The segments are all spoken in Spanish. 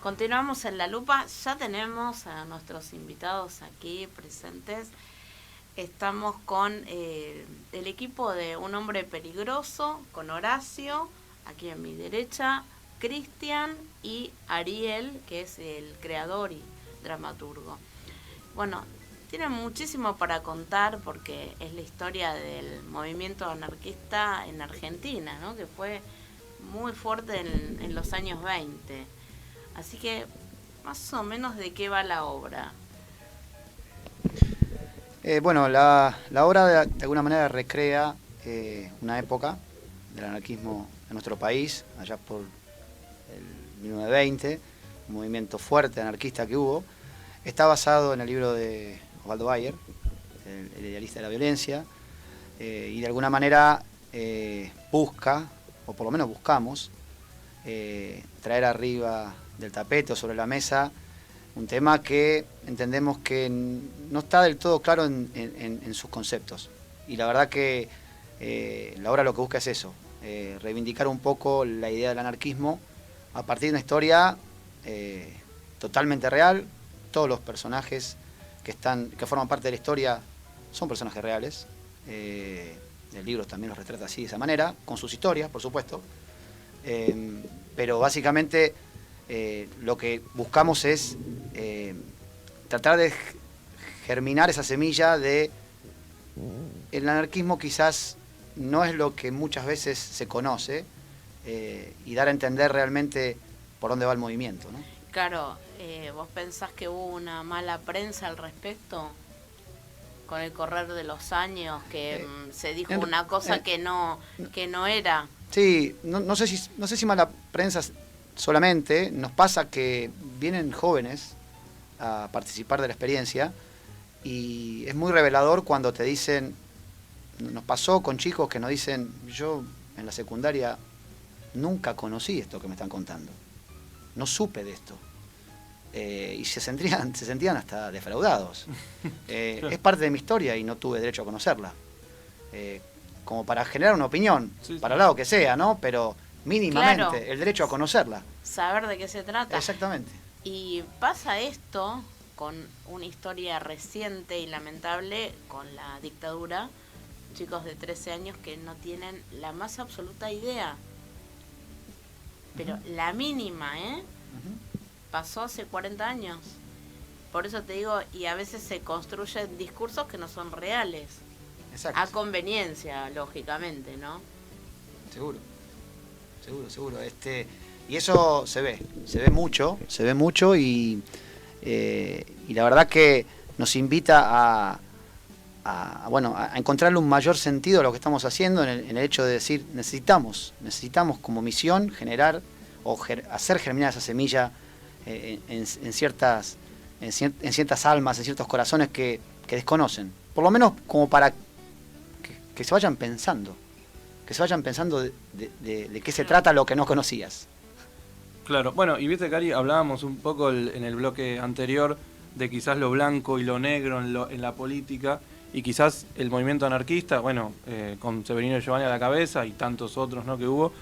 Continuamos en La Lupa, ya tenemos a nuestros invitados aquí presentes. Estamos con el equipo de Un Hombre Peligroso, con Horacio, aquí a mi derecha, Cristian y Ariel, que es el creador y dramaturgo. Bueno, tienen muchísimo para contar porque es la historia del movimiento anarquista en Argentina, ¿no? Que fue muy fuerte en los años 20. Así que, más o menos, ¿de qué va la obra? Bueno, la obra de alguna manera recrea una época del anarquismo en nuestro país, allá por el 1920, un movimiento fuerte anarquista que hubo. Está basado en el libro de Osvaldo Bayer, el idealista de la violencia, y de alguna manera busca, o por lo menos buscamos, traer arriba del tapete o sobre la mesa un tema que entendemos que no está del todo claro en sus conceptos. Y la verdad que la obra lo que busca es eso, reivindicar un poco la idea del anarquismo a partir de una historia totalmente real. Todos los personajes que forman parte de la historia son personajes reales. El libro también los retrata así, de esa manera, con sus historias, por supuesto. Pero básicamente lo que buscamos es tratar de germinar esa semilla de el anarquismo quizás no es lo que muchas veces se conoce, y dar a entender realmente por dónde va el movimiento, ¿no? Claro, ¿vos pensás que hubo una mala prensa al respecto? Con el correr de los años, que se dijo una cosa que no era. Sí, no sé si mala prensa solamente. Nos pasa que vienen jóvenes a participar de la experiencia y es muy revelador cuando te dicen, nos pasó con chicos que nos dicen, yo en la secundaria nunca conocí esto que me están contando, no supe de esto. Y se sentían hasta defraudados. Es parte de mi historia y no tuve derecho a conocerla. Como para generar una opinión, sí, para el lado que sea, ¿no? Pero mínimamente, claro, el derecho a conocerla. Saber de qué se trata. Exactamente. Y pasa esto con una historia reciente y lamentable con la dictadura. Chicos de 13 años que no tienen la más absoluta idea. Pero la mínima, ¿eh? Pasó hace 40 años. Por eso te digo, y a veces se construyen discursos que no son reales. Exacto. A conveniencia, lógicamente, ¿no? Seguro. Y eso se ve mucho y la verdad que nos invita a encontrarle un mayor sentido a lo que estamos haciendo en el hecho de decir, necesitamos como misión generar o hacer germinar esa semilla en ciertas almas, en ciertos corazones que desconocen. Por lo menos como para que se vayan pensando. De qué se trata lo que no conocías. Claro, bueno, y viste, Cari, hablábamos un poco en el bloque anterior de quizás lo blanco y lo negro en la política, y quizás el movimiento anarquista, bueno, con Severino Giovanni a la cabeza y tantos otros, ¿no?, que hubo,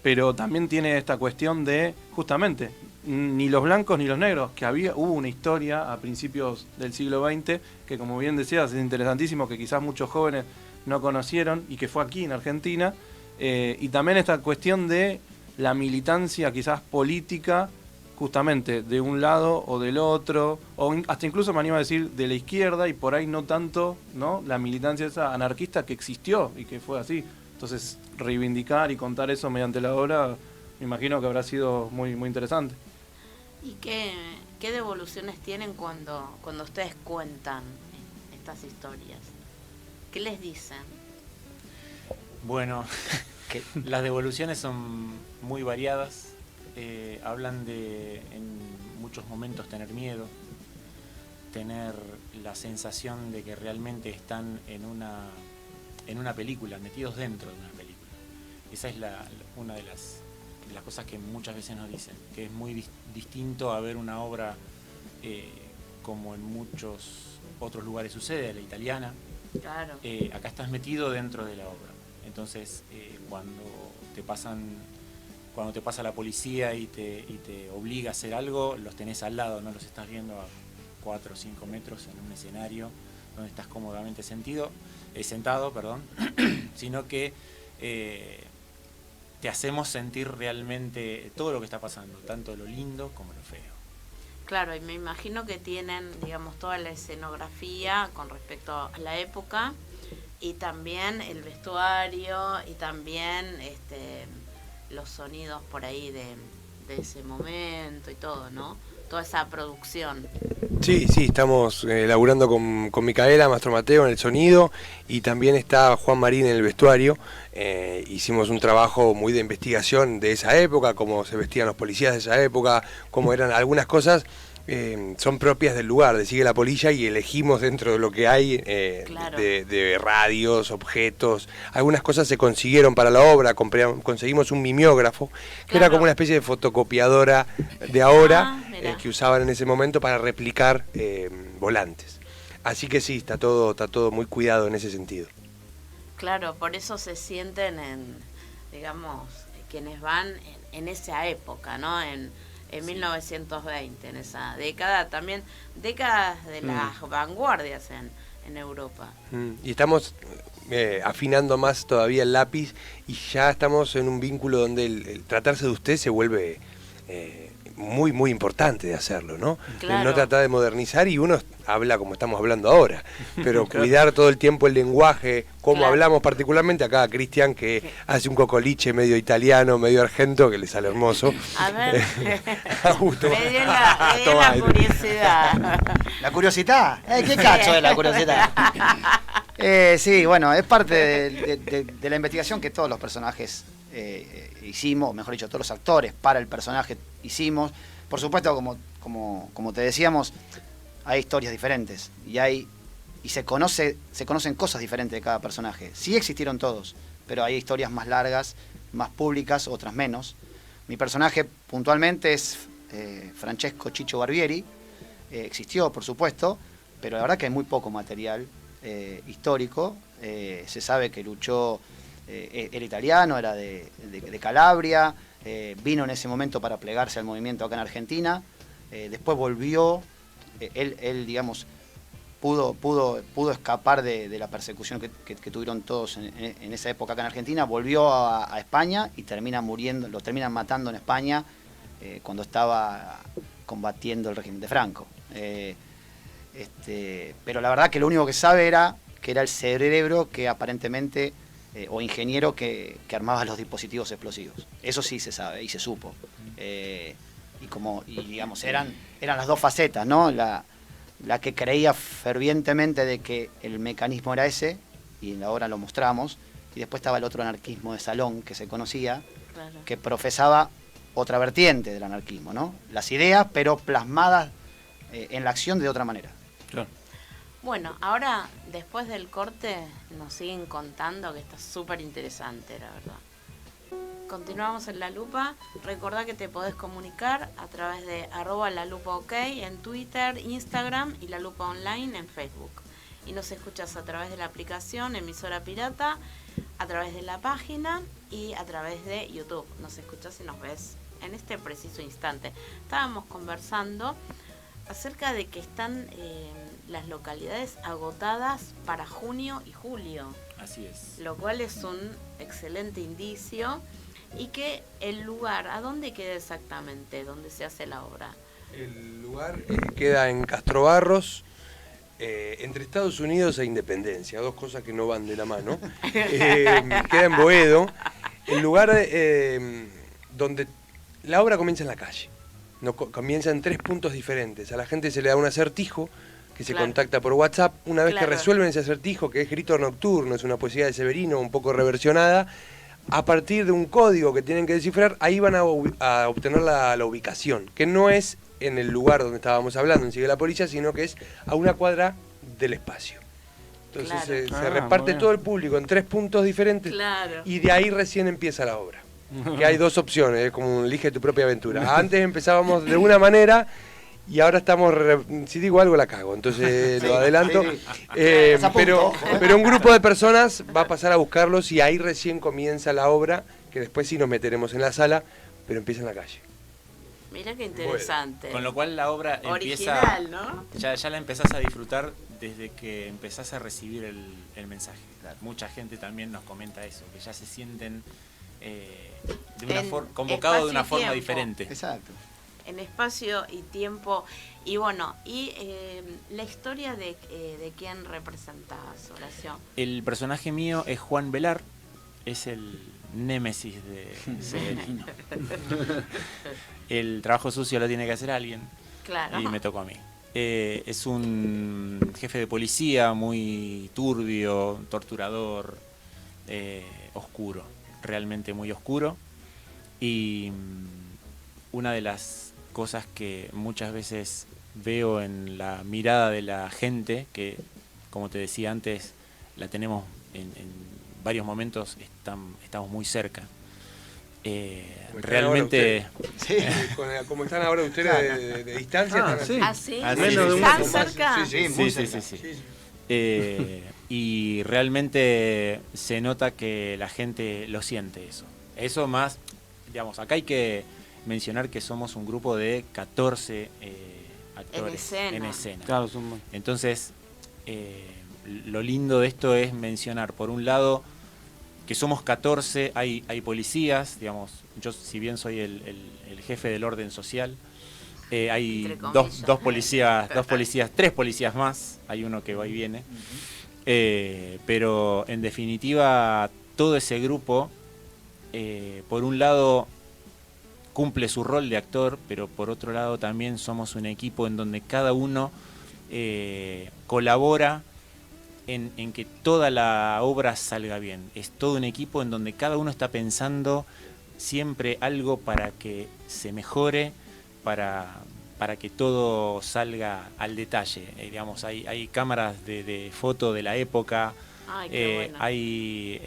pero también tiene esta cuestión de, justamente, ni los blancos ni los negros, que hubo una historia a principios del siglo XX que, como bien decías, es interesantísimo, que quizás muchos jóvenes no conocieron y que fue aquí en Argentina, y también esta cuestión de la militancia quizás política, justamente de un lado o del otro, o hasta incluso me animo a decir de la izquierda, y por ahí no tanto, ¿no?, la militancia esa anarquista que existió y que fue así. Entonces, reivindicar y contar eso mediante la obra, me imagino que habrá sido muy, muy interesante. ¿Y qué devoluciones tienen cuando ustedes cuentan estas historias? ¿Qué les dicen? Bueno, las devoluciones son muy variadas. Hablan de, en muchos momentos, tener miedo, tener la sensación de que realmente están en una película, metidos dentro de una película. Esa es una de las cosas que muchas veces nos dicen, que es muy distinto a ver una obra como en muchos otros lugares sucede, la italiana. Claro. Acá estás metido dentro de la obra. Entonces, cuando te pasan cuando te pasa la policía y te obliga a hacer algo, los tenés al lado, no los estás viendo a 4 o 5 metros en un escenario donde estás cómodamente sentado, sino que te hacemos sentir realmente todo lo que está pasando, tanto lo lindo como lo feo. Claro, y me imagino que tienen, digamos, toda la escenografía con respecto a la época y también el vestuario y también los sonidos por ahí de ese momento y todo, ¿no? Toda esa producción. Sí, estamos laburando con Micaela, Mastro Mateo en el sonido y también está Juan Marín en el vestuario. Hicimos un trabajo muy de investigación de esa época, cómo se vestían los policías de esa época, cómo eran algunas cosas. Son propias del lugar, de Sigue la Polilla, y elegimos dentro de lo que hay Claro. de radios, objetos. Algunas cosas se consiguieron para la obra, conseguimos un mimeógrafo, que era como una especie de fotocopiadora de ahora, que usaban en ese momento para replicar volantes. Así que sí, está todo muy cuidado en ese sentido. Claro, por eso se sienten digamos, quienes van en esa época, ¿no? En 1920, en esa década, también décadas de las vanguardias en Europa. Y estamos afinando más todavía el lápiz y ya estamos en un vínculo donde el tratarse de usted se vuelve muy, muy importante de hacerlo, ¿no? Claro. No tratar de modernizar, y uno habla como estamos hablando ahora, pero cuidar todo el tiempo el lenguaje, como hablamos particularmente acá a Cristian, que hace un cocoliche medio italiano, medio argento, que le sale hermoso. A ver, Augusto. me dio la curiosidad. ¿La curiosidad? ¿Qué cacho es la curiosidad? Sí, bueno, es parte de la investigación que todos los personajes hicimos, mejor dicho, todos los actores para el personaje hicimos. Por supuesto, como te decíamos, hay historias diferentes y se conocen cosas diferentes de cada personaje. Sí existieron todos, pero hay historias más largas, más públicas, otras menos. Mi personaje puntualmente es Francesco Chicho Barbieri. Existió, por supuesto, pero la verdad que hay muy poco material histórico. Se sabe que luchó, era italiano, era de Calabria, vino en ese momento para plegarse al movimiento acá en Argentina, después volvió, él digamos, pudo escapar de la persecución que tuvieron todos en esa época acá en Argentina, volvió a España y termina muriendo, lo terminan matando en España cuando estaba combatiendo el régimen de Franco. Pero la verdad que lo único que sabe era que era el cerebro que aparentemente, o ingeniero que armaba los dispositivos explosivos. Eso sí se sabe y se supo. Y digamos, eran las dos facetas, ¿no? La que creía fervientemente de que el mecanismo era ese, y en la obra lo mostramos, y después estaba el otro anarquismo de salón que se conocía, claro, que profesaba otra vertiente del anarquismo, ¿no? Las ideas, pero plasmadas en la acción de otra manera. Claro. Bueno, ahora, después del corte, nos siguen contando que está súper interesante, la verdad. Continuamos en La Lupa. Recordá que te podés comunicar a través de @lalupaok en Twitter, Instagram y La Lupa Online en Facebook. Y nos escuchas a través de la aplicación Emisora Pirata, a través de la página y a través de YouTube. Nos escuchas y nos ves en este preciso instante. Estábamos conversando acerca de que están las localidades agotadas para junio y julio. Así es. Lo cual es un excelente indicio. Y que el lugar, ¿a dónde queda exactamente donde se hace la obra? El lugar queda en Castro Barros, entre Estados Unidos e Independencia, dos cosas que no van de la mano. Queda en Boedo, el lugar donde la obra comienza en la calle. No, comienza en 3 puntos diferentes. A la gente se le da un acertijo que se contacta por WhatsApp. Una vez que resuelven ese acertijo, que es Grito Nocturno, es una poesía de Severino un poco reversionada, a partir de un código que tienen que descifrar, ahí van a obtener la ubicación, que no es en el lugar donde estábamos hablando, en Sigue la Polilla, sino que es a una cuadra del espacio. Entonces se reparte todo el público en 3 puntos diferentes, y de ahí recién empieza la obra. Que hay 2 opciones, es como elige tu propia aventura. Antes empezábamos de una manera y ahora estamos, si digo algo la cago, entonces lo adelanto. Pero un grupo de personas va a pasar a buscarlos y ahí recién comienza la obra, que después sí nos meteremos en la sala pero empieza en la calle. Mira qué interesante. Con lo cual la obra original, empieza, ¿no? ya la empezás a disfrutar desde que empezás a recibir el mensaje. Mucha gente también nos comenta eso, que ya se sienten convocados de una forma diferente. Exacto. En espacio y tiempo. Y bueno, y la historia de quién representás, Horacio. El personaje mío es Juan Velar, es el némesis de Severino. El trabajo sucio lo tiene que hacer alguien, Claro. y me tocó a mí. Es un jefe de policía muy turbio, torturador, oscuro, realmente muy oscuro. Y una de las cosas que muchas veces veo en la mirada de la gente, que como te decía antes, la tenemos en varios momentos, estamos muy cerca. Realmente... Sí. Como están ahora ustedes de distancia. Ah, están sí. ¿Ah, sí? Ah, sí, Menos de un ¿Tan metro. cerca? Sí, muy Sí, cerca. sí, sí. Y realmente se nota que la gente lo siente eso. Eso más, digamos, acá hay que mencionar que somos un grupo de 14 actores en escena. Claro, son... Entonces, lo lindo de esto es mencionar, por un lado, que somos 14, hay policías, digamos, yo si bien soy el jefe del orden social, hay Entre comillas. dos policías, 3 policías más, hay uno que va y viene, pero en definitiva todo ese grupo, por un lado cumple su rol de actor, pero por otro lado también somos un equipo en donde cada uno colabora en que toda la obra salga bien. Es todo un equipo en donde cada uno está pensando siempre algo para que se mejore, para que todo salga al detalle. Digamos, hay cámaras de foto de la época, Ay, qué bueno. hay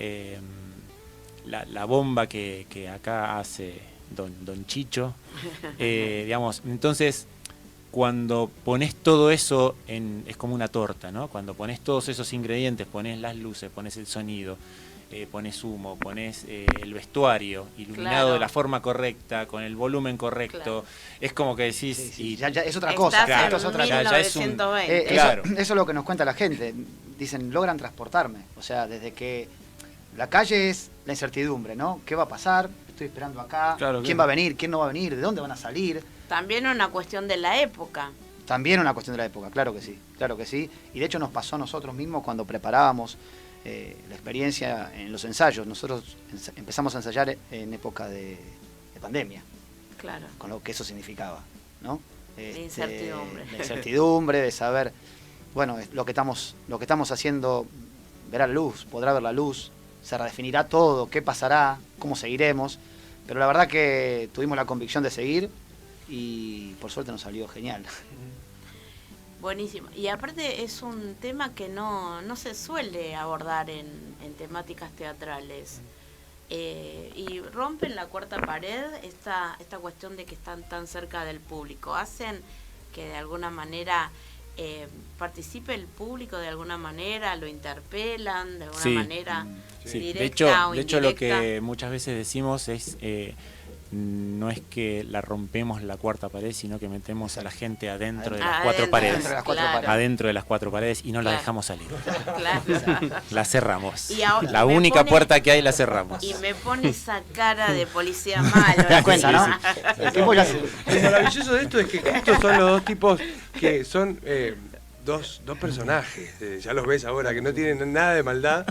la bomba que acá hace don Chicho. Digamos, entonces... Cuando pones todo eso, es como una torta, ¿no? Cuando pones todos esos ingredientes, pones las luces, pones el sonido, pones humo, pones el vestuario iluminado Claro. de la forma correcta, con el volumen correcto, Claro. es como que decís... Sí, sí, y ya es otra Estás cosa. Claro, Esto es otra cosa. ya es un- 1920. Claro. Eso es lo que nos cuenta la gente. Dicen, logran transportarme. O sea, desde que la calle es la incertidumbre, ¿no? ¿Qué va a pasar? Estoy esperando acá. Claro, ¿Quién claro. va a venir? ¿Quién no va a venir? ¿De dónde van a salir? También una cuestión de la época. También una cuestión de la época, claro que sí, claro que sí. Y de hecho nos pasó a nosotros mismos cuando preparábamos la experiencia en los ensayos. Nosotros empezamos a ensayar en época de pandemia, Claro. con lo que eso significaba, ¿no? Incertidumbre. La incertidumbre de saber, bueno, lo que estamos haciendo verá la luz, podrá ver la luz, se redefinirá todo, qué pasará, cómo seguiremos. Pero la verdad que tuvimos la convicción de seguir y por suerte nos salió genial. Buenísimo. Y aparte es un tema que no se suele abordar en temáticas teatrales. Y rompen la cuarta pared esta cuestión de que están tan cerca del público. Hacen que de alguna manera participe el público, de alguna manera, lo interpelan, de alguna Sí. manera Sí. directa o De hecho, lo indirecta. que muchas veces decimos es... no es que la rompemos la cuarta pared, sino que metemos a la gente adentro de las Adentro, 4 paredes. Adentro de las 4 claro. paredes. Adentro de las 4 paredes y no la Claro. dejamos salir. Claro. La cerramos. Y ahora- La y me única pone- puerta que hay la cerramos. Y me pone esa cara de policía malo. ¿Te das cuenta, no? El tipo ya se- Lo maravilloso de esto es que justo son los dos tipos que son dos personajes. Ya los ves ahora, que no tienen nada de maldad.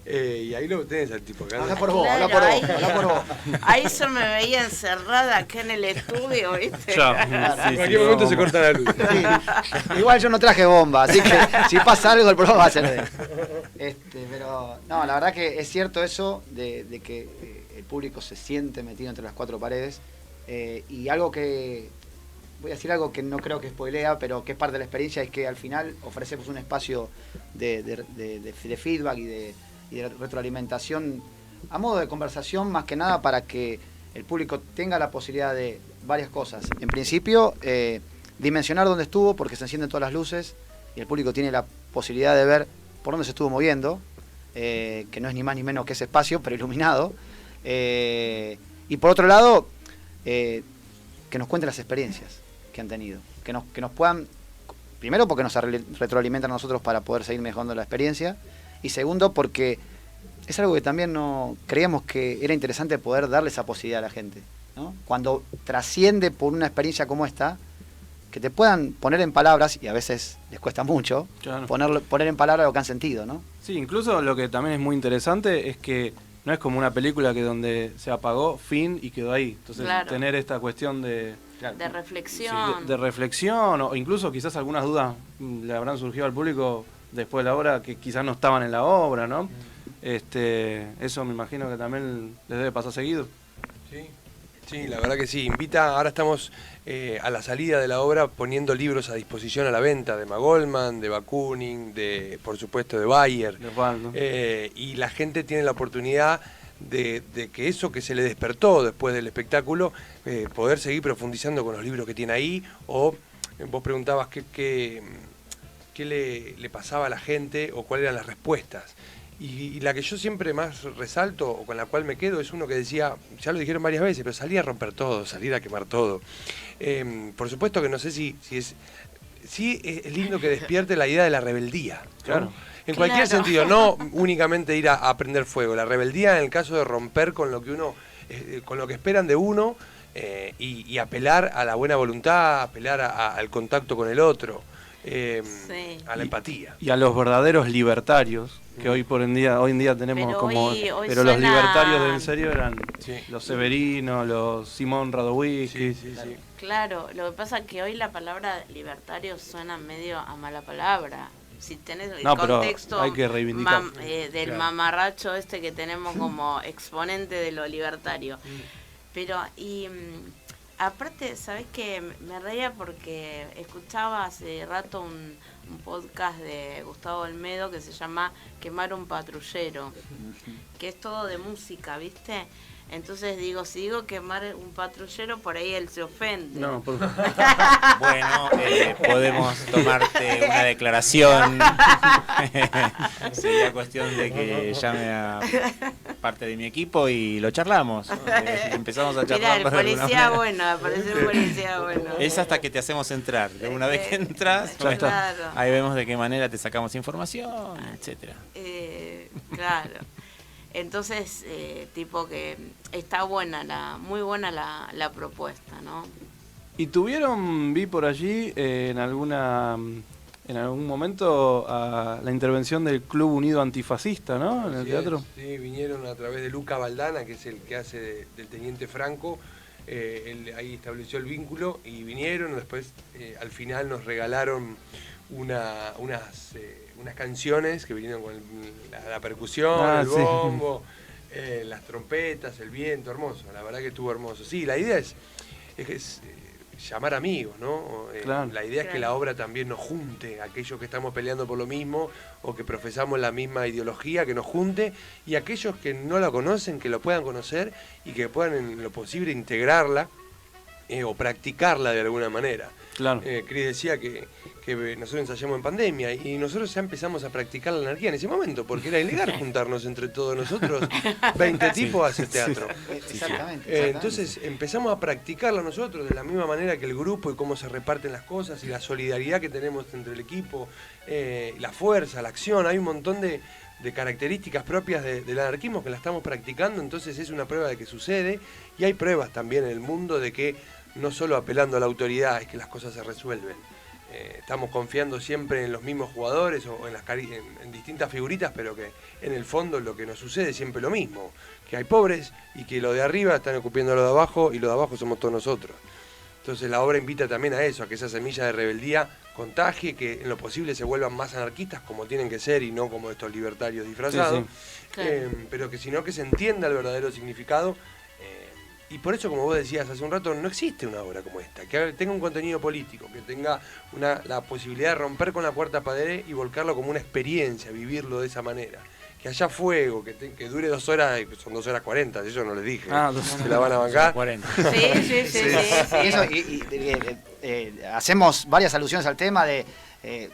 Y ahí lo tenés al tipo. Habla por vos, Claro, habla por ahí- vos, habla por vos. Ahí yo me veía encerrada acá en el estudio, ¿viste? Chao. Sí, En sí, cualquier momento vamos. se corta la luz. Sí. Igual yo no traje bomba, así que si pasa algo el programa va a ser de él. Pero no, la verdad que es cierto eso de que el público se siente metido entre las 4 paredes. Y algo que, voy a decir algo que no creo que spoilea, pero que es parte de la experiencia, es que al final ofrecemos un espacio de feedback y de retroalimentación a modo de conversación, más que nada para que el público tenga la posibilidad de varias cosas. En principio, dimensionar dónde estuvo, porque se encienden todas las luces y el público tiene la posibilidad de ver por dónde se estuvo moviendo, que no es ni más ni menos que ese espacio, pero iluminado. Y por otro lado, que nos cuenten las experiencias que han tenido, que nos puedan, primero porque nos retroalimentan a nosotros para poder seguir mejorando la experiencia, y segundo porque es algo que también no creíamos que era interesante poder darle esa posibilidad a la gente, ¿no? Cuando trasciende por una experiencia como esta, que te puedan poner en palabras, y a veces les cuesta mucho, Claro. poner en palabras lo que han sentido, ¿no? Sí, incluso lo que también es muy interesante es que no es como una película que donde se apagó, fin y quedó ahí. Entonces, Claro. tener esta cuestión de reflexión. de reflexión, o incluso quizás algunas dudas le habrán surgido al público después de la obra que quizás no estaban en la obra, ¿no? Eso me imagino que también les debe pasar seguido. Sí, la verdad que sí. Ahora estamos a la salida de la obra poniendo libros a disposición a la venta de Magolman, de Bakunin, por supuesto de Bayer. De Val, ¿no? Y la gente tiene la oportunidad de que eso que se le despertó después del espectáculo, poder seguir profundizando con los libros que tiene ahí. O vos preguntabas qué le pasaba a la gente o cuáles eran las respuestas. Y la que yo siempre más resalto, o con la cual me quedo, es uno que decía, ya lo dijeron varias veces, pero salir a romper todo, salir a quemar todo. Por supuesto que no sé si es lindo que despierte la idea de la rebeldía, ¿no? Claro. En cualquier Claro. sentido, no únicamente ir a prender fuego. La rebeldía en el caso de romper con lo que uno, con lo que esperan de uno, y apelar a la buena voluntad, apelar al contacto con el otro, Sí. a la empatía. Y a los verdaderos libertarios, que hoy en día tenemos Pero como... hoy pero los suena- libertarios del en serio eran Sí. los Severino, los Simón Radowitzki. Sí. Claro, lo que pasa es que hoy la palabra libertario suena medio a mala palabra. Si tenés el No, pero contexto hay que reivindicar. del Claro. mamarracho que tenemos como exponente de lo libertario. Pero, aparte, ¿sabés qué? Me reía porque escuchaba hace rato un podcast de Gustavo Olmedo que se llama Quemar un patrullero, que es todo de música, ¿viste? Entonces digo, si digo quemar un patrullero, por ahí él se ofende. No, por Bueno, podemos tomarte una declaración. Sería cuestión de que llame a parte de mi equipo y lo charlamos. Empezamos a Mirá, charlar. el de alguna policía manera. bueno, apareció un policía bueno. Es hasta que te hacemos entrar. De una vez que entras, bueno, Claro. ahí vemos de qué manera te sacamos información, etcétera. Claro. Entonces, tipo que está muy buena la propuesta, ¿no? ¿Y vi por allí en algún momento la intervención del Club Unido Antifascista, ¿no? En el Así teatro. es, sí, vinieron a través de Luca Valdana, que es el que hace del Teniente Franco. Él ahí estableció el vínculo y vinieron. Después, al final, nos regalaron unas canciones que vinieron con la percusión, el sí. bombo, las trompetas, el viento, hermoso. La verdad que estuvo hermoso. Sí, la idea es llamar amigos, ¿no? Claro. La idea es que la obra también nos junte, aquellos que estamos peleando por lo mismo o que profesamos la misma ideología, que nos junte, y aquellos que no la conocen, que lo puedan conocer y que puedan en lo posible integrarla o practicarla de alguna manera. Claro. Cris decía que nosotros ensayamos en pandemia y nosotros ya empezamos a practicar la anarquía en ese momento, porque era ilegal juntarnos entre todos nosotros, 20 tipos a hacer teatro. Exactamente. Entonces empezamos a practicarla nosotros de la misma manera que el grupo y cómo se reparten las cosas y la solidaridad que tenemos entre el equipo, la fuerza, la acción. Hay un montón de características propias del anarquismo que la estamos practicando, entonces es una prueba de que sucede, y hay pruebas también en el mundo de que no solo apelando a la autoridad es que las cosas se resuelven. Estamos confiando siempre en los mismos jugadores o en distintas figuritas, pero que en el fondo lo que nos sucede es siempre lo mismo, que hay pobres y que lo de arriba están ocupando lo de abajo y lo de abajo somos todos nosotros. Entonces la obra invita también a eso, a que esa semilla de rebeldía contagie, que en lo posible se vuelvan más anarquistas como tienen que ser y no como estos libertarios disfrazados, Sí, Claro. pero que sino que se entienda el verdadero significado. Y por eso, como vos decías hace un rato, no existe una obra como esta, que tenga un contenido político, que tenga la posibilidad de romper con la cuarta pared y volcarlo como una experiencia, vivirlo de esa manera. Que haya fuego, que dure 2 horas, son 2 horas 40, eso no les dije, se la van a bancar. 40. Sí. Y eso, hacemos varias alusiones al tema de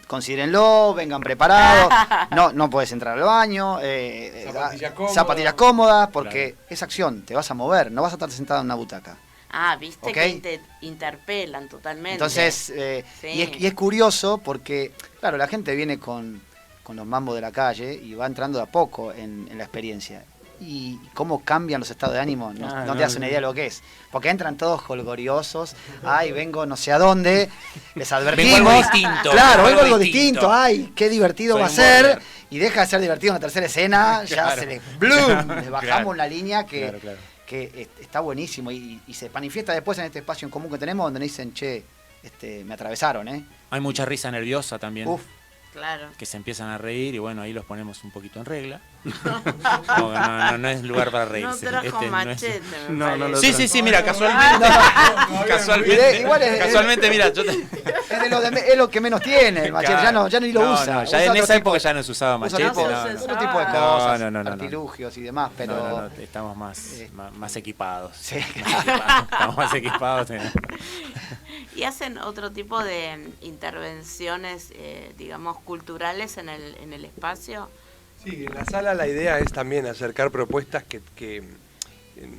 considérenlo, vengan preparados, no puedes entrar al baño, Zapatillas cómodas. zapatillas cómodas, porque es acción, te vas a mover, no vas a estar sentado en una butaca. Viste ¿Ok? que te interpelan totalmente. Entonces, Sí. y es curioso porque, claro, la gente viene con los mambos de la calle y va entrando de a poco en la experiencia. Y cómo cambian los estados de ánimo, no te das una idea de lo que es. Porque entran todos jolgoriosos, vengo no sé a dónde, les advertimos. Vengo algo distinto. Claro, vengo algo distinto, qué divertido Soy va a un ser. border. Y deja de ser divertido en la tercera escena, ya Claro. se les ¡blum! Les bajamos Claro. la línea que Claro. está buenísimo y se manifiesta después en este espacio en común que tenemos donde dicen, che, me atravesaron, Hay mucha risa nerviosa también. Uf. Claro. Que se empiezan a reír y bueno, ahí los ponemos un poquito en regla. No es lugar para No reírse. trajo No es- machete, me No, no parece. lo Sí, mira, casualmente. Igual es- Casualmente, mira, yo Es lo que menos tiene el machete, Claro. ya ni lo usa. No, ya Usa en otro esa tipo- época ya no se usaba usa machete. otro, no, no. otro tipo de No, cosas, no, no. artilugios y demás, pero... No, estamos más, Eh. más equipados. Sí. Estamos más equipados. Y hacen otro tipo de intervenciones, digamos, culturales en el espacio. Sí, en la sala la idea es también acercar propuestas que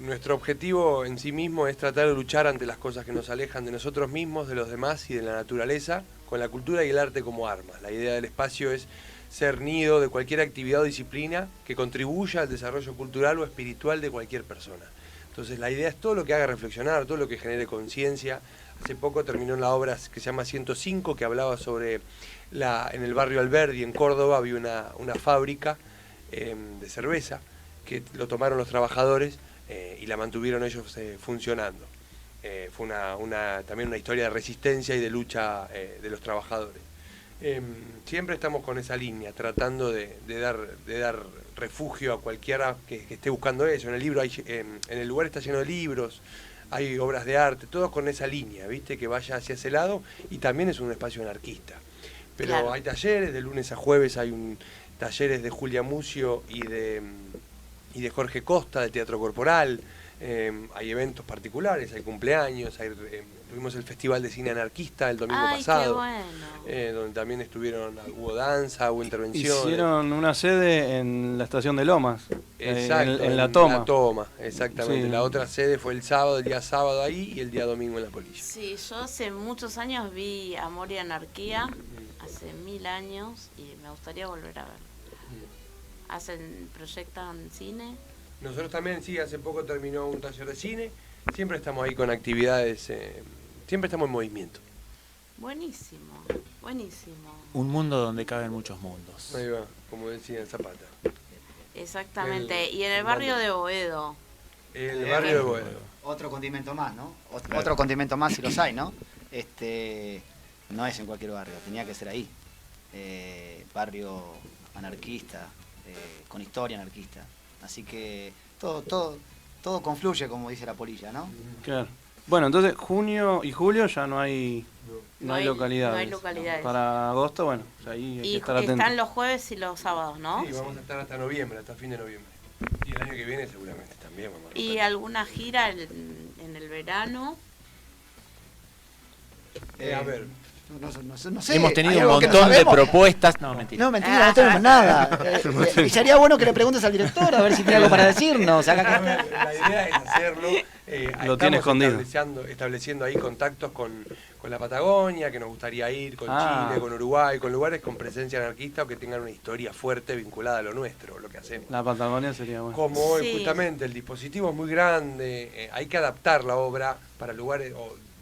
nuestro objetivo en sí mismo es tratar de luchar ante las cosas que nos alejan de nosotros mismos, de los demás y de la naturaleza, con la cultura y el arte como armas. La idea del espacio es ser nido de cualquier actividad o disciplina que contribuya al desarrollo cultural o espiritual de cualquier persona. Entonces la idea es todo lo que haga reflexionar, todo lo que genere conciencia. Hace poco terminó la obra que se llama 105, que hablaba sobre en el barrio Alberdi, en Córdoba, había una fábrica de cerveza que lo tomaron los trabajadores y la mantuvieron ellos funcionando. Fue también una historia de resistencia y de lucha de los trabajadores. Siempre estamos con esa línea, tratando de dar refugio a cualquiera que esté buscando eso. En el libro en el lugar está lleno de libros, hay obras de arte, todos con esa línea, ¿viste? Que vaya hacia ese lado, y también es un espacio anarquista. Pero Claro. hay talleres, de lunes a jueves hay talleres de Julia Mucio y de Jorge Costa, de teatro corporal. Hay eventos particulares, hay cumpleaños, tuvimos el Festival de Cine Anarquista el domingo Ay, pasado, qué bueno. donde también hubo danza, hubo intervención. Hicieron una sede en la estación de Lomas, Exacto, en La Toma. La Toma, exactamente. Sí. La otra sede fue el día sábado ahí y el día domingo en la Polilla. Sí, yo hace muchos años vi Amor y Anarquía, hace 1000 años, y me gustaría volver a verlo. ¿Proyectan cine? Nosotros también, sí, hace poco terminó un taller de cine. Siempre estamos ahí con actividades, siempre estamos en movimiento. Buenísimo, buenísimo. Un mundo donde caben muchos mundos. Ahí va, como decía Zapata. Exactamente. Y en el barrio de Boedo. El barrio de Boedo. Otro condimento más, ¿no? Otro condimento más si los hay, ¿no? No es en cualquier barrio, tenía que ser ahí. Barrio anarquista, con historia anarquista. Así que todo confluye, como dice la polilla, ¿no? Claro. Bueno, entonces junio y julio ya no hay localidades. No hay localidades. Para agosto, bueno, ahí hay Y que estar atento. están los jueves y los sábados, ¿no? Sí, vamos a estar hasta noviembre, hasta fin de noviembre. Y el año que viene seguramente también vamos a ¿Y estar. alguna gira en el verano? A ver, No sé. Hemos tenido ¿hay un algo que no montón de sabemos? propuestas. No, mentira. No, mentira, no tenemos nada. Y sería bueno que le preguntes al director a ver si tiene algo para decirnos. la idea es hacerlo. Lo tiene estamos escondido. estableciendo ahí contactos con la Patagonia, que nos gustaría ir, con Ah. Chile, con Uruguay, con lugares con presencia anarquista o que tengan una historia fuerte vinculada a lo nuestro, lo que hacemos. La Patagonia sería bueno. Como hoy, Sí. justamente, el dispositivo es muy grande, hay que adaptar la obra para lugares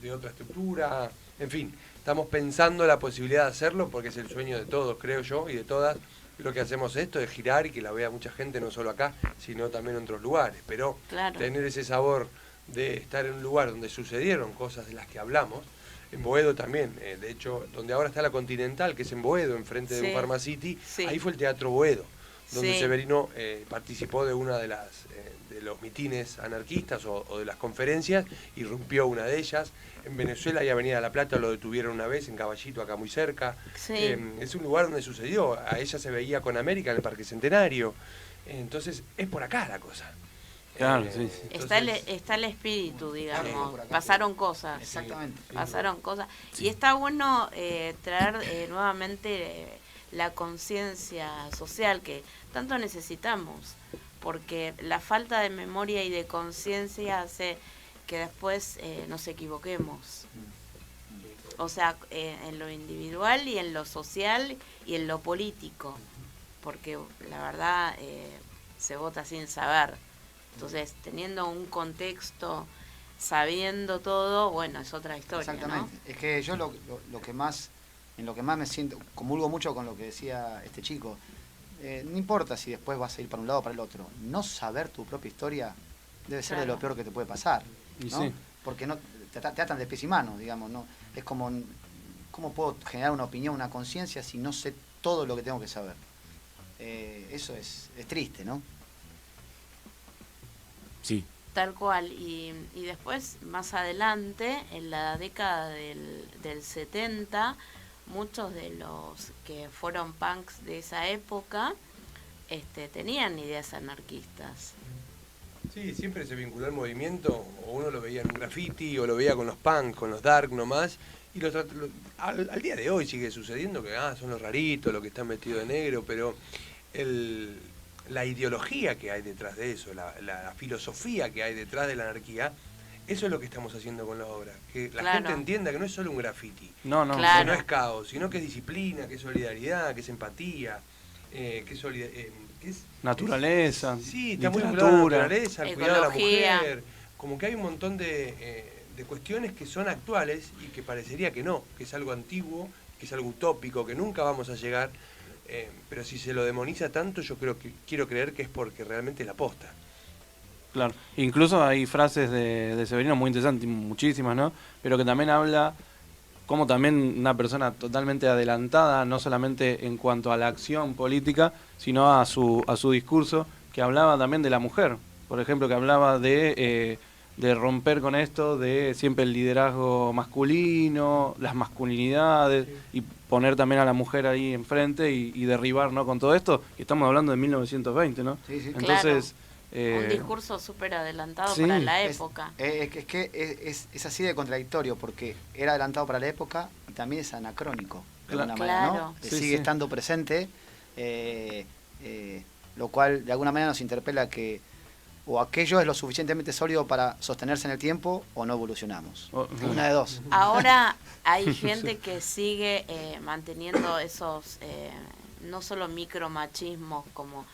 de otra estructura, en fin, estamos pensando la posibilidad de hacerlo porque es el sueño de todos, creo yo, y de todas. Lo que hacemos esto es girar y que la vea mucha gente, no solo acá, sino también en otros lugares, pero Claro. tener ese sabor de estar en un lugar donde sucedieron cosas de las que hablamos, en Boedo también, de hecho, donde ahora está la Continental, que es en Boedo, enfrente de Sí. un Pharmacity, Sí. ahí fue el Teatro Boedo, donde Sí. Severino participó de una de los mitines anarquistas o de las conferencias, irrumpió una de ellas. En Venezuela y Avenida La Plata lo detuvieron una vez, en Caballito, acá muy cerca. Sí. Es un lugar donde sucedió, a ella se veía con América en el Parque Centenario, entonces es por acá la cosa. Claro, sí, sí. Está el espíritu, digamos. por acá. Pasaron cosas. Exactamente. Pasaron cosas. Y está bueno traer nuevamente la conciencia social que tanto necesitamos, porque la falta de memoria y de conciencia hace que después nos equivoquemos. O sea, en lo individual y en lo social y en lo político, porque la verdad se vota sin saber. Entonces, teniendo un contexto, sabiendo todo, bueno, es otra historia. Exactamente. ¿No? Es que yo lo que más, en lo que más me siento, comulgo mucho con lo que decía este chico. No importa si después vas a ir para un lado o para el otro. No saber tu propia historia debe ser de lo peor que te puede pasar, ¿no? Sí. Porque no te atan de pies y manos, digamos, ¿no? Es como, ¿cómo puedo generar una opinión, una conciencia si no sé todo lo que tengo que saber? Eso es triste, ¿no? Sí. Tal cual. Y después, más adelante, en la década del 70, muchos de los que fueron punks de esa época tenían ideas anarquistas. Sí, siempre se vinculó al movimiento, o uno lo veía en un graffiti, o lo veía con los punk, con los dark nomás, y al día de hoy sigue sucediendo que son los raritos, los que están vestidos de negro, pero la ideología que hay detrás de eso, la filosofía que hay detrás de la anarquía, eso es lo que estamos haciendo con la obra, que la gente entienda que no es solo un graffiti, No, Claro. que no es caos, sino que es disciplina, que es solidaridad, que es empatía, que es naturaleza, sí, está muy vinculado a la literatura. naturaleza, al cuidado de la Ecología. mujer. Como que hay un montón de cuestiones que son actuales y que parecería que no, que es algo antiguo, que es algo utópico, que nunca vamos a llegar. Pero si se lo demoniza tanto, yo quiero creer que es porque realmente es la posta. Claro, incluso hay frases de Severino muy interesantes, muchísimas, ¿no? Pero que también habla como también una persona totalmente adelantada, no solamente en cuanto a la acción política, sino a su discurso, que hablaba también de la mujer. Por ejemplo, que hablaba de romper con esto, de siempre el liderazgo masculino, las masculinidades, y poner también a la mujer ahí enfrente y derribar, ¿no? Con todo esto, y estamos hablando de 1920, ¿no? Sí, sí. Entonces, Un discurso súper adelantado sí, para la época. Es así de contradictorio, porque era adelantado para la época y también es anacrónico, de alguna manera, Claro. ¿no? Sí, Sigue sí. estando presente, lo cual de alguna manera nos interpela que o aquello es lo suficientemente sólido para sostenerse en el tiempo o no evolucionamos. Una de dos. Ahora hay gente que sigue manteniendo esos, no solo micromachismos como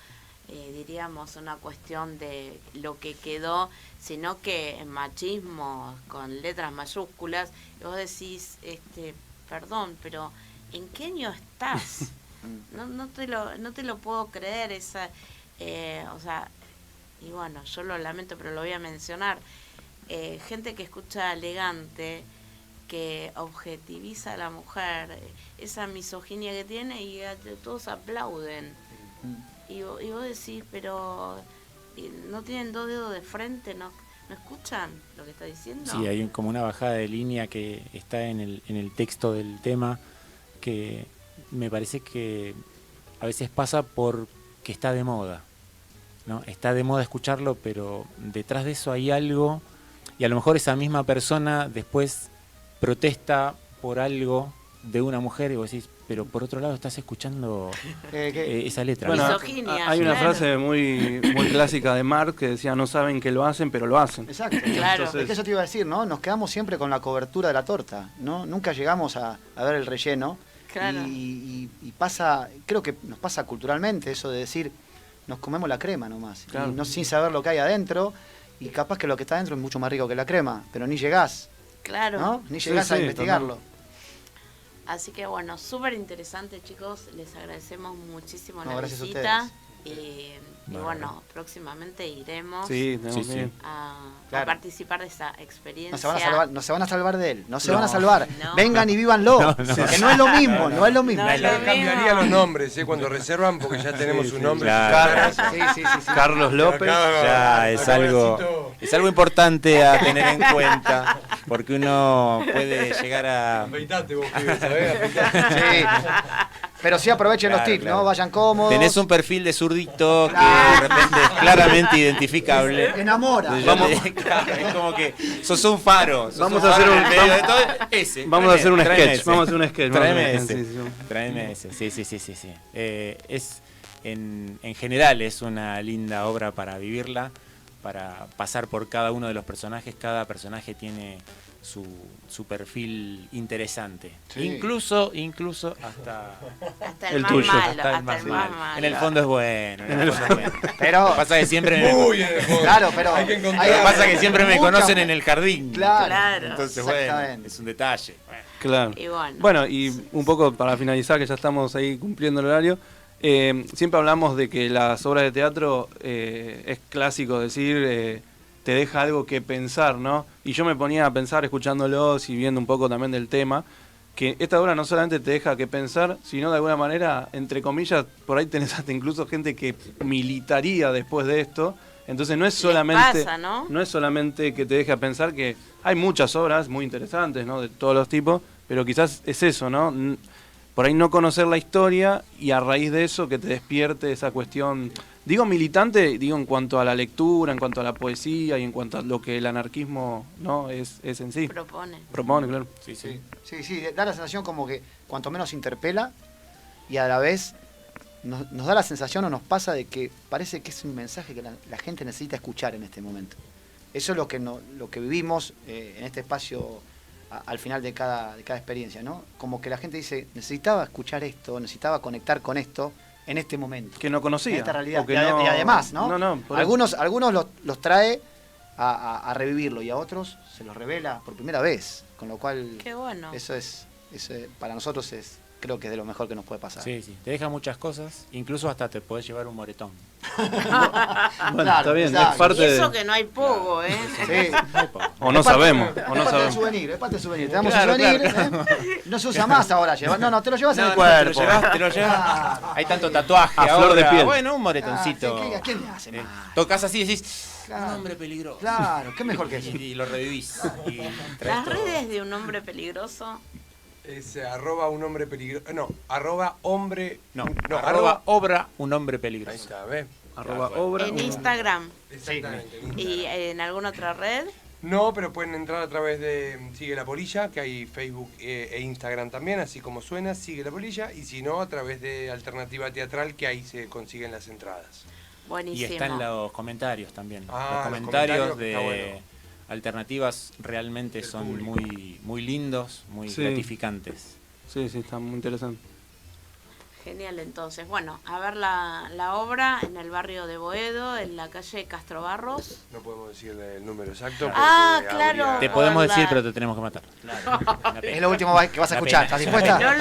diríamos una cuestión de lo que quedó, sino que machismo con letras mayúsculas, y vos decís, perdón, pero ¿en qué año estás? No te lo puedo creer, esa, o sea, y bueno, yo lo lamento, pero lo voy a mencionar. Gente que escucha Elegante, que objetiviza a la mujer, esa misoginia que tiene, y todos aplauden. Y vos decís, pero ¿no tienen dos dedos de frente? ¿No escuchan lo que está diciendo? Sí, hay como una bajada de línea que está en el texto del tema, que me parece que a veces pasa porque está de moda, ¿no? Está de moda escucharlo, pero detrás de eso hay algo, y a lo mejor esa misma persona después protesta por algo de una mujer y vos decís, pero por otro lado estás escuchando esa letra. bueno, Misoginia, hay una claro. frase muy clásica de Marx que decía, no saben que lo hacen, pero lo hacen. Exacto. Claro. Es que eso te iba a decir, ¿no? Nos quedamos siempre con la cobertura de la torta, ¿no? Nunca llegamos a ver el relleno. Claro. Y pasa, creo que nos pasa culturalmente eso de decir, nos comemos la crema nomás, Claro. y no sin saber lo que hay adentro, y capaz que lo que está adentro es mucho más rico que la crema, pero ni llegás, Claro. ¿no? Ni Sí, llegás a sí, investigarlo. Así que bueno, súper interesante, chicos. Les agradecemos muchísimo No, la gracias a visita. ustedes. Y Bárbaro. bueno, próximamente iremos Sí, tenemos Sí, que- sí. a Claro. participar de esta experiencia. No se van a salvar, no se van a salvar de él, no se No. van a salvar. No. Vengan y vívanlo, que no es lo mismo, no es lo mismo. No es lo Yo cambiaría mismo. los nombres cuando reservan, porque ya tenemos un nombre. claro. Sí. Carlos López. Ya es algo importante a tener en cuenta, porque uno puede llegar a... Afeitate vos, pibe, ¿sabés? Afeitate. Sí. Pero sí aprovechen Claro, los tips, claro. ¿no? Vayan cómodos. Tenés un perfil de zurdito que de repente es claramente identificable. Enamora. Claro, es como que sos un faro. sos Vamos un a hacer faro un- en medio de todo. Ese. Vamos a hacer un tráeme sketch, ese. vamos a hacer un sketch. Tráeme vamos a- ese. sí, sí. Tráeme ese. Sí. Es en general es una linda obra para vivirla, para pasar por cada uno de los personajes. Cada personaje tiene su perfil interesante. Sí. Incluso hasta el el más tuyo. malo. hasta el más malo. En el fondo es bueno. Lo que Pero, pasa que siempre me, Muy en el fondo. claro, pero Hay que encontrar. lo que pasa que siempre me mucha- conocen en el jardín. Claro. Entonces, bueno, Exactamente. es un detalle. Bueno. Claro. Y bueno. Bueno, y un poco para finalizar, que ya estamos ahí cumpliendo el horario, siempre hablamos de que las obras de teatro es clásico decir, te deja algo que pensar, ¿no? Y yo me ponía a pensar escuchándolos y viendo un poco también del tema, que esta obra no solamente te deja que pensar, sino de alguna manera, entre comillas, por ahí tenés hasta incluso gente que militaría después de esto. Entonces no es solamente, pasa, ¿no? no es solamente que te deje pensar, que hay muchas obras muy interesantes, ¿no? De todos los tipos, pero quizás es eso, ¿no? Por ahí no conocer la historia y a raíz de eso que te despierte esa cuestión, digo militante, digo en cuanto a la lectura, en cuanto a la poesía y en cuanto a lo que el anarquismo, ¿no? es en sí. Propone. Propone, claro. Sí, sí. Sí, da la sensación como que cuanto menos interpela y a la vez nos da la sensación o nos pasa de que parece que es un mensaje que la gente necesita escuchar en este momento. Eso es lo que vivimos en este espacio al final de cada experiencia, ¿no? Como que la gente dice, necesitaba escuchar esto, necesitaba conectar con esto en este momento. Que no conocía. En esta realidad. o que Y además, ¿no? por Algunos los trae a revivirlo y a otros se los revela por primera vez. Con lo cual, Qué bueno. eso para nosotros creo que es de lo mejor que nos puede pasar. Sí, sí. Te deja muchas cosas. Incluso hasta te podés llevar un moretón. Bueno, Claro, está bien, exacto. es parte Y eso de... que no hay poco, ¿eh? Sí. O no Es parte- sabemos, es o no parte del sabemos. souvenir, es parte del souvenir. Te damos Claro, un souvenir, claro. no se usa más ahora. No, te lo llevas en el No, cuerpo. te lo llevas. Claro. Hay tanto tatuaje A flor de ahora. piel. Bueno, un moretoncito. ¿A quién le hace más? Tocas así y decís, Claro. un hombre peligroso. Claro, qué mejor que eso. Y lo revivís. Y Las traes todo. redes de un hombre peligroso. Es @un hombre peligroso. No, @hombre. No, no, arroba obra un hombre Ahí peligroso. está, ¿ves? Arroba obra. En Instagram. Exactamente. en ¿Y Instagram. en alguna otra red? No, pero pueden entrar a través de Sigue la Polilla, que hay Facebook e Instagram también, así como suena, Sigue la Polilla, y si no, a través de Alternativa Teatral, que ahí se consiguen las entradas. Y Buenísimo. están los comentarios también. Ah, los los comentarios comentarios, de está bueno. Alternativas realmente Del son público. muy lindos, muy Sí. gratificantes. Sí, está muy interesante. Genial, entonces. Bueno, a ver la obra en el barrio de Boedo, en la calle Castro Barros. No podemos decir el número exacto. Ah, porque claro. habría- Te podemos Hola. decir, pero te tenemos que matar. Es lo último que vas a La escuchar. pena. ¿Estás dispuesta? No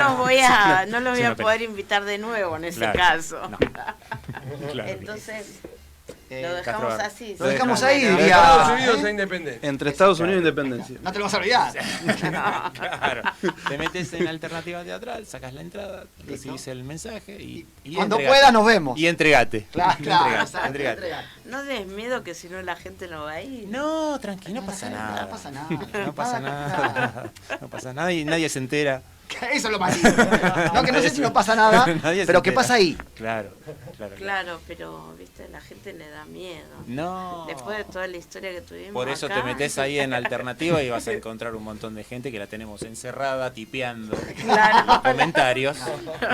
los voy a, no los voy Sí, a una pena. poder invitar de nuevo en ese Claro. caso. No. Claro. Entonces, Eh, lo dejamos Castro así. Lo dejamos sí. ahí, De diría. Estados Unidos a Independencia. Entre Estados Unidos e Independencia. No te lo vas a olvidar. Claro. Te metes en Alternativa Teatral, sacas la entrada, recibís el mensaje y Cuando entregate. puedas nos vemos. Y entregate. Claro, Entregate, exacto, entregate. entregate. No des miedo que si no la gente no va a ir. No, tranquilo, no pasa nada. No pasa nada. No pasa nada. No pasa nada y nadie se entera. Eso es lo más lindo. No, que no sé si no pasa nada, Nadie se pero ¿qué entera. pasa ahí? Claro, claro. Claro, pero, viste, la gente le da miedo. No. Después de toda la historia que tuvimos Por eso acá. te metes ahí en Alternativa y vas a encontrar un montón de gente que la tenemos encerrada, tipeando Claro. en los comentarios.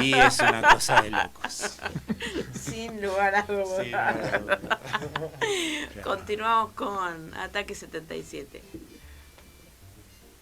Y es una cosa de locos. Sin lugar a dudas. Sí, no, no, no. Continuamos con Ataque 77.